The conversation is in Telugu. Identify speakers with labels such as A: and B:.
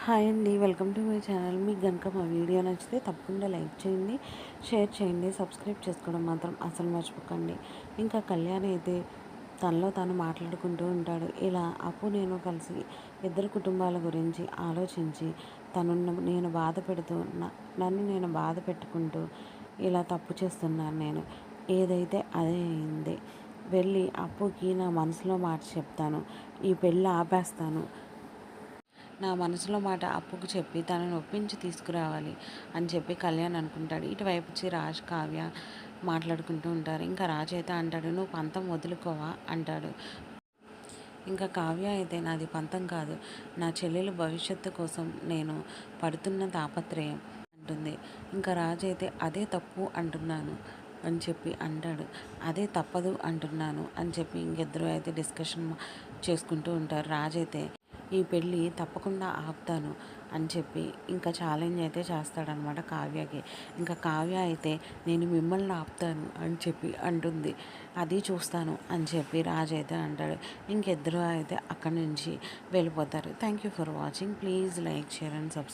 A: హాయ్ అండి, వెల్కమ్ టు మై ఛానల్. మీకు కనుక మా వీడియో నచ్చితే తప్పకుండా లైక్ చేయండి, షేర్ చేయండి, సబ్స్క్రైబ్ చేసుకోవడం మాత్రం అసలు మర్చిపోకండి. ఇంకా కళ్యాణ్ అయితే తనలో తాను మాట్లాడుకుంటూ ఉంటాడు. ఇలా అప్పు నేను కలిసి ఇద్దరు కుటుంబాల గురించి ఆలోచించి నేను బాధ పెడుతూ నన్ను నేను బాధ పెట్టుకుంటూ ఇలా తప్పు చేస్తున్నాను. నేను ఏదైతే అదే అయింది. వెళ్ళి అప్పుకి నా మనసులో మాట చెప్తాను, ఈ పెళ్ళి ఆపేస్తాను, నా మనసులో మాట అప్పుకు చెప్పి తనను ఒప్పించి తీసుకురావాలి అని చెప్పి కళ్యాణ్ అనుకుంటాడు. ఇటువైపు వచ్చి రాజ్, కావ్య మాట్లాడుకుంటూ ఉంటారు. ఇంకా రాజ్ అయితే అంటాడు, నువ్వు పంతం వదులుకోవా అంటాడు. ఇంకా కావ్య అయితే నాది పంతం కాదు, నా చెల్లెలు భవిష్యత్తు కోసం నేను పడుతున్న తాపత్రయం అంటుంది. ఇంకా రాజ్ అయితే అదే తప్పు అంటున్నాను అని చెప్పి అంటాడు. అదే తప్పదు అంటున్నాను అని చెప్పి ఇంకిద్దరు అయితే డిస్కషన్ చేసుకుంటూ ఉంటారు. రాజ్ అయితే ఈ పెళ్ళి తప్పకుండా ఆపుతాను అని చెప్పి ఇంకా ఛాలెంజ్ అయితే చేస్తాడనమాట కావ్యకి. ఇంకా కావ్య అయితే నేను మిమ్మల్ని ఆపుతాను అని చెప్పి అంటుంది. అది చూస్తాను అని చెప్పి రాజ్ అయితే అంటాడు. ఇంకిద్దరు అయితే అక్కడి నుంచి వెళ్ళిపోతారు. Thank you for watching. Please like, share and subscribe.